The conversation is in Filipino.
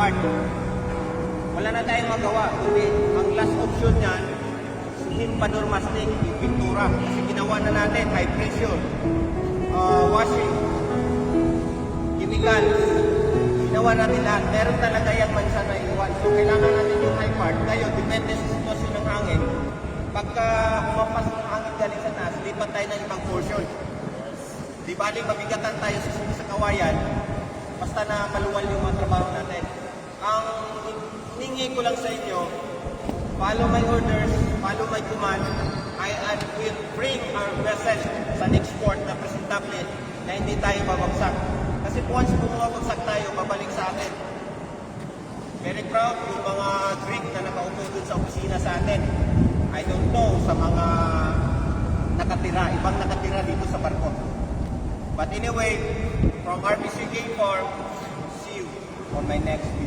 part. Wala na tayong magawa. Kundi ang last option niyan, Himpador mastic, yung pintura. Kasi ginawa na natin, high pressure, washing, chemicals. Ginawa natin lahat. Meron talaga yung mansa na iwan. So kailangan natin yung high part. Ngayon, depende sa sitwasyon ng hangin. Pagka humapas ng hangin galing sa taas, lipat tayo ng ibang portion. Di bali, mabigatan tayo sa kawayan, basta na maluwal yung mga trabaho natin. Ang hiningi ko lang sa inyo, follow my orders, follow my command, and will bring our vessel sa next port na presentable na hindi tayo babagsak. Kasi once bumabagsak tayo, babalik sa atin. Very proud yung mga Greek na nakaupo dun sa opisina sa atin. I don't know sa mga nakatira, ibang nakatira dito sa barko. But anyway, from RPC Game Farm, see you on my next video.